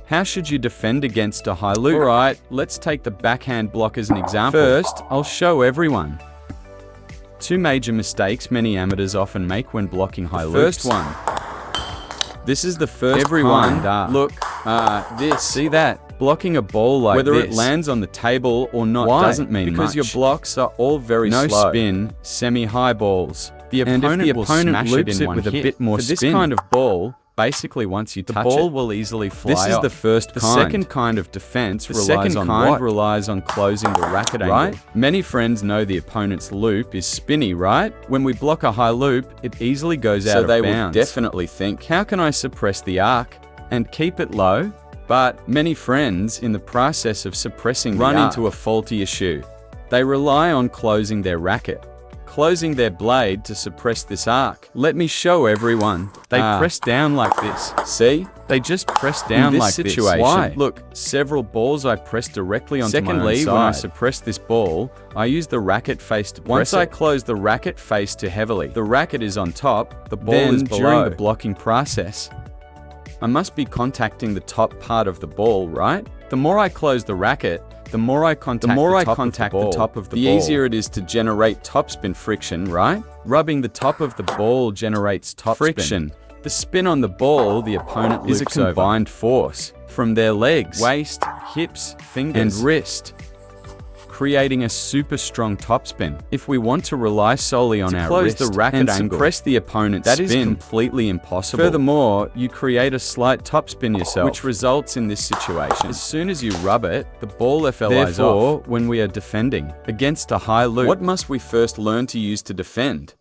How should you defend against a high loop? Alright, let's take the backhand block as an example. First, I'll show everyone. Two major mistakes many amateurs often make when blocking high loops. First one. This is the first Everyone, kind. look, This. See that? Blocking a ball like Whether this, it lands on the table or not, doesn't mean because much. your blocks are all very slow. No spin, semi-high balls. The opponent will smash it in one with a hit. bit more For this spin. kind of ball, basically once you touch it, the ball will easily fly This is off. the first The kind. second kind of defense The second kind relies on closing the racket angle. Right? Many friends know the opponent's loop is spinny, right? When we block a high loop, it easily goes out of bounds. So they will definitely think, How can I suppress the arc and keep it low? But many friends, in the process of suppressing run the arc, into a faulty issue. they rely on closing their racket, closing their blade to suppress this arc. Let me show everyone. They press down like this. See? They just press down this like situation, this. Why? Look, several balls I press directly onto my own Secondly, side. when I suppress this ball, I use the racket face to press Once I close the racket face too heavily, the racket is on top, the ball is below. During the blocking process, I must be contacting the top part of the ball, right? The more I close the racket, the more I contact the top of the ball. The easier it is to generate topspin friction, right? Rubbing the top of the ball generates top friction. The spin on the ball, the opponent is a combined force from their legs, waist, hips, fingers, and wrist, creating a super strong topspin. If we want to rely solely on our wrist the racket and angle, suppress the opponent's that is spin, completely impossible. Furthermore, you create a slight topspin yourself, which results in this situation. As soon as you rub it, The ball flies off. When we are defending against a high loop, what must we first learn to use to defend?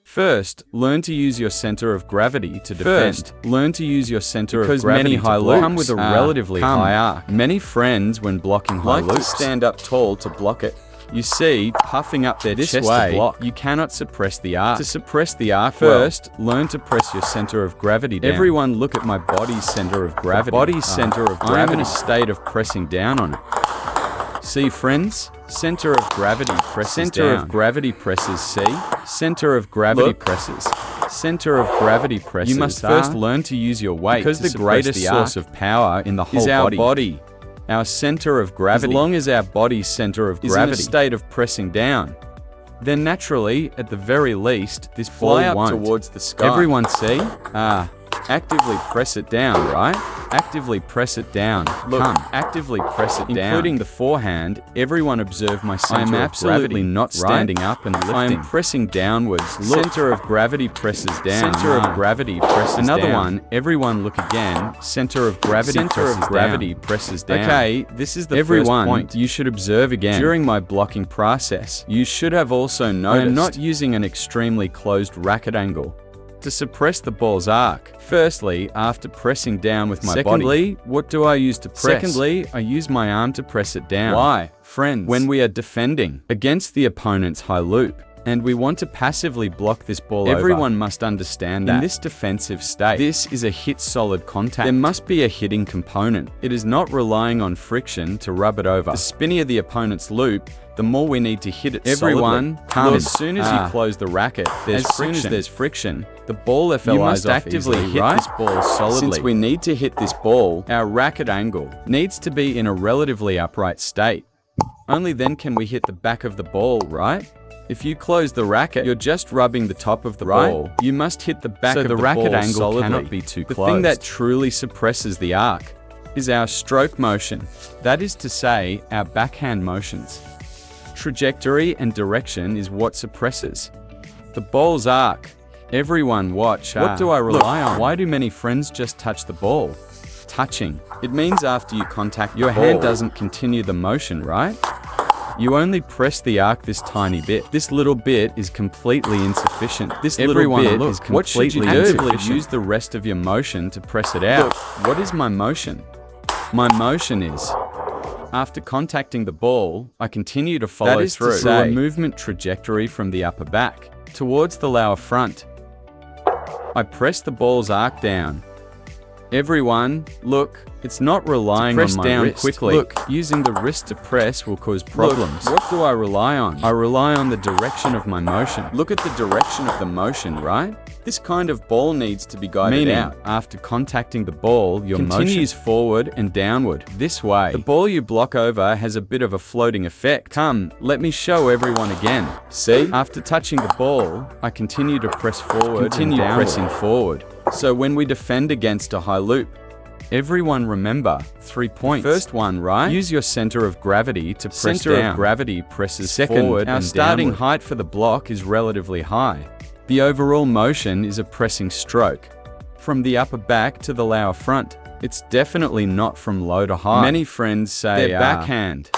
First, learn to use your center of gravity to defend. Learn to use your center Because of gravity many high to loops block. come with a relatively high arc. Many friends, when blocking high like to loops, stand up tall to block it. you see, puffing up their This chest way, to block. You cannot suppress the arc. To suppress the arc First, learn to press your center of gravity down. Everyone look at my body's center of gravity. Body's center of I am gravity. in a state of pressing down on it. See, friends? Center of gravity presses Center down. of gravity presses, see? Center of gravity Look. presses. Center of gravity presses. You must first learn to use your weight because to the suppress greatest the source arc of power in the whole is our body. body. Our center of gravity. As long as our body's center of is in a gravity state of pressing down, then naturally, at the very least, this ball fly up won't. towards the sky. Everyone see? Actively press it down, right? Actively press it down. Look, actively press it down. including the forehand, everyone observe my center I am of absolutely gravity. not standing up and lifting. I am pressing downwards. Look. Center of gravity presses down. Center of gravity presses Another down. one, Everyone look again. Center of gravity Center presses of gravity down. presses down. Okay, this is the Everyone, first point. You should observe again. During my blocking process, you should have also noticed I am not using an extremely closed racket angle to suppress the ball's arc. Firstly, after pressing down with my body. Secondly, what do I use to press? Secondly, I use my arm to press it down. Why? Friends, when we are defending against the opponent's high loop, and we want to passively block this ball everyone must understand that. In this defensive state, this is a hit solid contact. There must be a hitting component. It is not relying on friction to rub it over. The spinnier the opponent's loop, the more we need to hit it Everyone, solidly. As soon as you close the racket, there's friction. The ball flies You must off actively easily, hit right? this ball solidly. Since we need to hit this ball, our racket angle needs to be in a relatively upright state. Only then can we hit the back of the ball, right? If you close the racket, you're just rubbing the top of the ball. You must hit the back of the racket angle solidly. Cannot be too close. The thing that truly suppresses the arc is our stroke motion. That is to say, our backhand motions. Trajectory and direction is what suppresses the ball's arc. Everyone watch. What do I rely on? Why do many friends just touch the ball? Touching. It means after you contact your hand doesn't continue the motion, right? You only press the arc this tiny bit. This little bit is completely insufficient. This little bit is completely insufficient. Use the rest of your motion to press it out. Look, what is my motion? My motion is, after contacting the ball, I continue to follow through a movement trajectory from the upper back towards the lower front. I press the ball's arc down. Everyone, look, it's not relying on my wrist. Quickly. Look, using the wrist to press will cause problems. Look, what do I rely on? I rely on the direction of my motion. Look at the direction of the motion, right? This kind of ball needs to be guided out. After contacting the ball, your continues forward and downward. This way. The ball you block over has a bit of a floating effect. Come, let me show everyone again. See? After touching the ball, I continue to press forward and downward. Pressing forward. So when we defend against a high loop, everyone remember, 3 points. First one, right? Use your center of gravity to press down. Center of gravity presses forward. Our starting height for the block is relatively high. The overall motion is a pressing stroke. From the upper back to the lower front. It's definitely not from low to high. Many friends say backhand.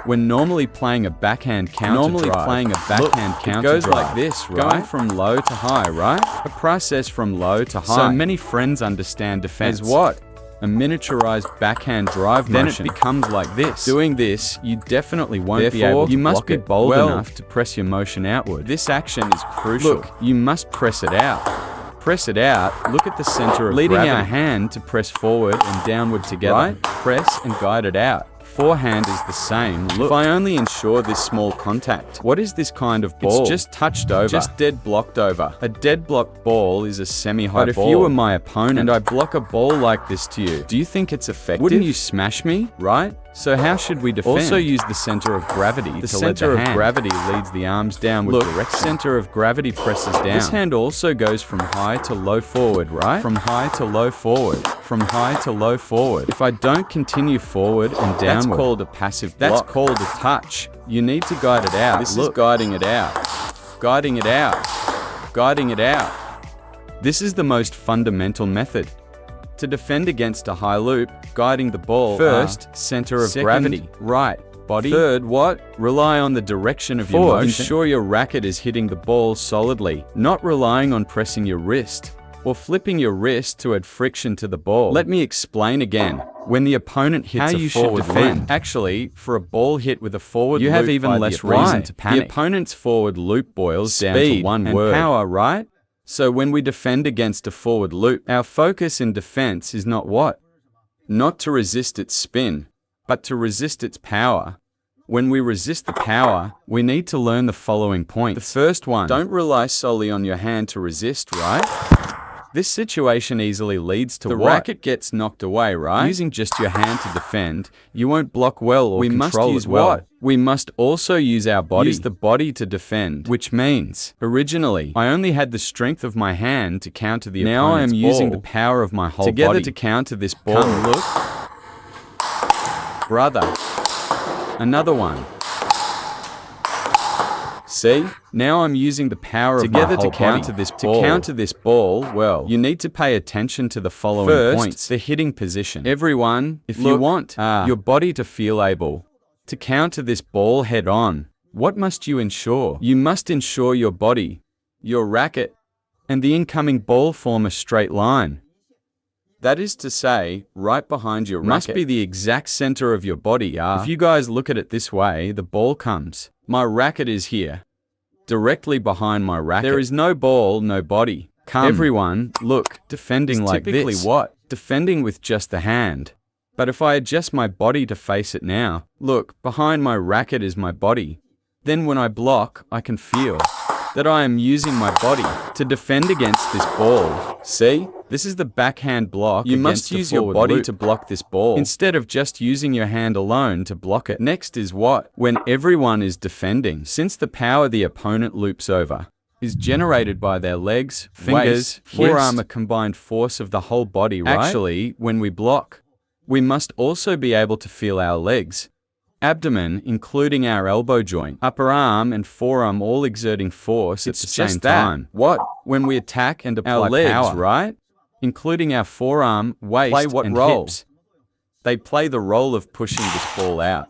When normally playing a backhand counter drive, it goes like this, right? Going from low to high, right? A process from low to high. So many friends understand defense as what? A miniaturized backhand drive motion. Then it becomes like this. Doing this, you definitely won't be able to block it. You must be bold enough to press your motion outward. This action is crucial. Look, you must press it out. Press it out. Look at the center of gravity. Leading our hand to press forward and downward together. Right? Press and guide it out. Forehand is the same. Look, if I only ensure this small contact. What is this kind of ball? It's just touched over. Just dead blocked over. A dead blocked ball is a semi-high ball. But if you were my opponent and I block a ball like this to you, do you think it's effective? Wouldn't you smash me, right? So how should we defend? Also use the center of gravity. The center of gravity leads the arms downward direction. Center of gravity presses down. This hand also goes from high to low forward, right? From high to low forward. From high to low forward. If I don't continue forward and downward, that's called a passive block. That's called a touch. You need to guide it out. This is guiding it out. Guiding it out. Guiding it out. This is the most fundamental method. To defend against a high loop, guiding the ball. First, center of gravity. Right. Body. Third, what? Rely on the direction of your motion. Ensure your racket is hitting the ball solidly, not relying on pressing your wrist or flipping your wrist to add friction to the ball. Let me explain again. When the opponent hits a forward loop, actually, for a ball hit with a forward loop, you have even less reason to panic. The opponent's forward loop boils down to one word. Power, right? So when we defend against a forward loop, our focus in defense is not what? Not to resist its spin, but to resist its power. When we resist the power, we need to learn the following points. The first one, don't rely solely on your hand to resist, right? This situation easily leads to the racket gets knocked away, right? Using just your hand to defend, you won't block well or control it well. We must also use our body. Use the body to defend, which means, originally, I only had the strength of my hand to counter the opponent's ball. Now I am using the power of my whole body together to counter this ball. Come, look. Brother. Another one. See? Now I'm using the power of my whole body to counter this ball. To counter this ball, well, you need to pay attention to the following points. The hitting position. Everyone, if you want your body to feel able to counter this ball head on, what must you ensure? You must ensure your body, your racket, and the incoming ball form a straight line. That is to say, right behind your racket must be the exact center of your body. If you guys look at it this way, the ball comes. My racket is here, directly behind my racket. There is no ball, no body. Come. Everyone, look, defending like this. Typically what? Defending with just the hand. But if I adjust my body to face it now, look, behind my racket is my body. Then when I block, I can feel that I am using my body to defend against this ball. See? This is the backhand block. You must use your body to block this ball, instead of just using your hand alone to block it. Next is what? When everyone is defending, since the power the opponent loops over is generated by their legs, fingers, forearm, a combined force of the whole body, right? Actually, when we block, we must also be able to feel our legs, abdomen, including our elbow joint, upper arm and forearm all exerting force at the same time. What? When we attack and apply our legs, power, right? Including our forearm, waist, and hips. They play the role of pushing this ball out.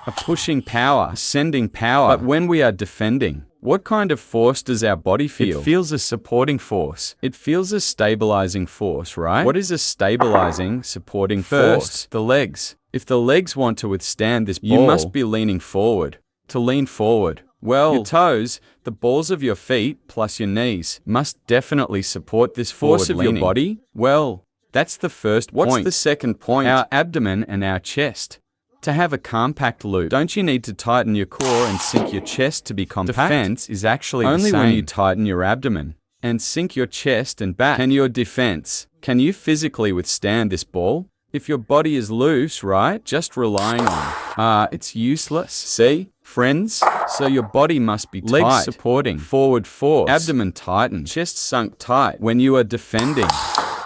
A pushing power, sending power. But when we are defending, what kind of force does our body feel? It feels a supporting force. It feels a stabilizing force, right? What is a stabilizing, supporting force? First, the legs. If the legs want to withstand this ball, you must be leaning forward. To lean forward, well, your toes, the balls of your feet, plus your knees, must definitely support this force of your body. Well, that's the first point. What's the second point? Our abdomen and our chest. To have a compact loop, don't you need to tighten your core and sink your chest to be compact? Defense is actually only when you tighten your abdomen and sink your chest and back. Can your defense, can you physically withstand this ball? If your body is loose, right, just relying on, it's useless. See, friends? So your body must be tight. Legs supporting, forward force, abdomen tightened, chest sunk tight. When you are defending,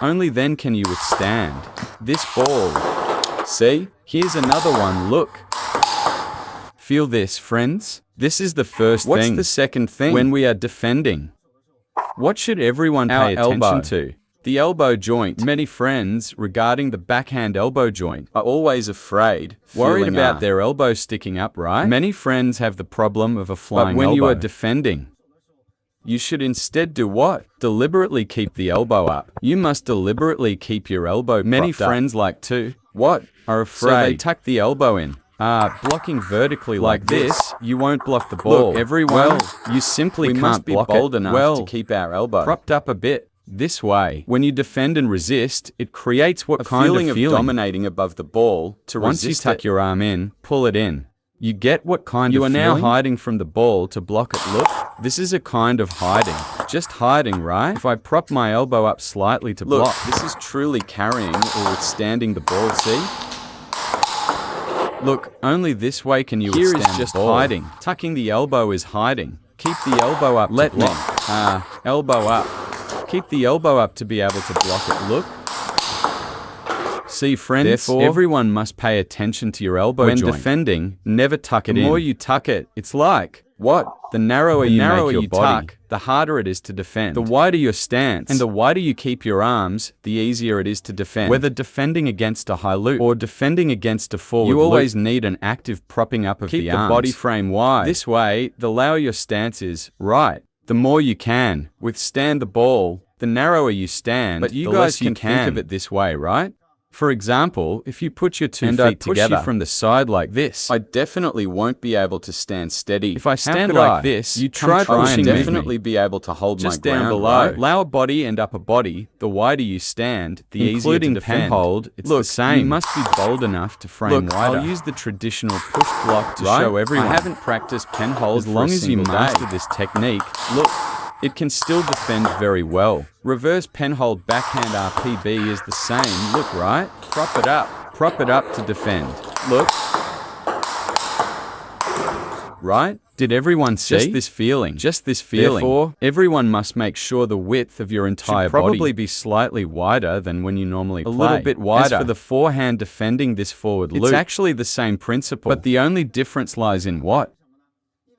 only then can you withstand this ball. See, here's another one, look. Feel this, friends? This is the first thing. What's the second thing? When we are defending, what should everyone pay attention to? The elbow joint. Many friends, regarding the backhand elbow joint, are always afraid, worried about their elbow sticking up, right? Many friends have the problem of a flying elbow. But when you are defending, you should instead do what? Deliberately keep the elbow up. You must deliberately keep your elbow. Many friends like to, what? Are afraid. So they tuck the elbow in. Blocking vertically like this, you won't block the ball. Look, everyone, you simply can't block it. Bold enough to keep our elbow propped up a bit. This way, when you defend and resist, it creates what kind of feeling of dominating above the ball to resist. Once you tuck your arm in, pull it in. You get what kind of feeling? You are now hiding from the ball to block it. Look, this is a kind of hiding. Just hiding, right? If I prop my elbow up slightly to block, this is truly carrying or withstanding the ball, see? Look, only this way can you withstand the ball. Here is just hiding. Tucking the elbow is hiding. Keep the elbow up. Let me. Elbow up. Keep the elbow up to be able to block it. Look. See, friends, therefore, everyone must pay attention to your elbow joint. When defending, never tuck it in. The more you tuck it, it's like, what? The narrower you make your body, tuck, the harder it is to defend. The wider your stance, and the wider you keep your arms, the easier it is to defend. Whether defending against a high loop or defending against a forward loop, you always need an active propping up of the arms. Keep the body frame wide. This way, the lower your stance is, right, the more you can withstand the ball, the narrower you stand, but you guys can think of it this way, right? For example, if you put your 2 feet together from the side like this, I definitely won't be able to stand steady. If I stand like this, you try pushing me. I will definitely be able to hold my ground. Just down below, lower body and upper body, the wider you stand, the easier to defend. Pen hold, it's the same. You must be bold enough to frame wider. I'll use the traditional push block to show everyone. I haven't practiced pen hold for a single day. As long as you master this technique, look, it can still defend very well. Reverse pen hold backhand RPB is the same. Look, right? Prop it up. Prop it up to defend. Look. Right? Did everyone see? Just this feeling. Just this feeling. Therefore, everyone must make sure the width of your entire body should probably be slightly wider than when you normally play. A little bit wider. As for the forehand defending this forward loop, it's actually the same principle. But the only difference lies in what?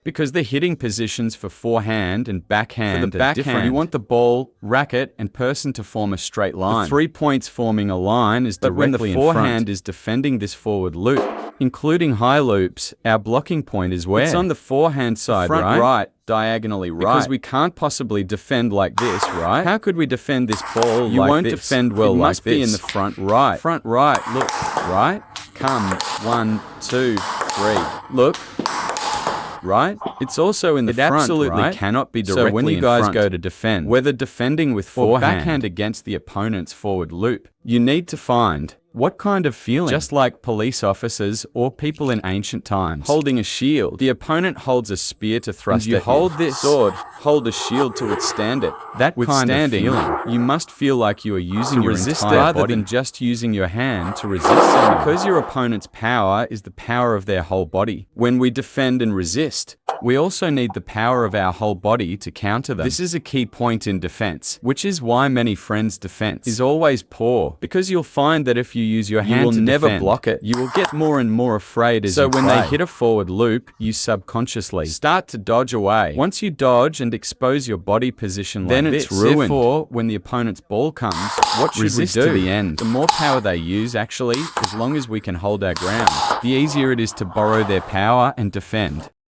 Because the hitting positions for forehand and backhand are different. You want the ball, racket, and person to form a straight line. The 3 points forming a line is directly in front. But when the forehand is defending this forward loop, including high loops, our blocking point is where? It's on the forehand side, front right, diagonally right. Because we can't possibly defend like this, right? How could we defend this ball like this? You won't defend well like this. It must be in the front right. Front right, look, right? Come, 1, 2, 3, look. Right? It's also in the front, absolutely right? Cannot be directly in front. So when you guys go to defend, whether defending with forehand or backhand against the opponent's forward loop, you need to find what kind of feeling? Just like police officers or people in ancient times. Holding a shield. The opponent holds a spear to thrust at you. Hold this sword, hold a shield to withstand it. That kind of feeling. You must feel like you are using your entire body rather than just using your hand to resist someone. Because your opponent's power is the power of their whole body. When we defend and resist, we also need the power of our whole body to counter them. This is a key point in defense, which is why many friends' defense is always poor. Because you'll find that if you use your hand to never block it, you will get more and more afraid as you play. So when they hit a forward loop, you subconsciously start to dodge away. Once you dodge and expose your body position like this, then it's ruined. Therefore, when the opponent's ball comes, what should we do? To the end. The more power they use, actually, as long as we can hold our ground, the easier it is to borrow their power and defend.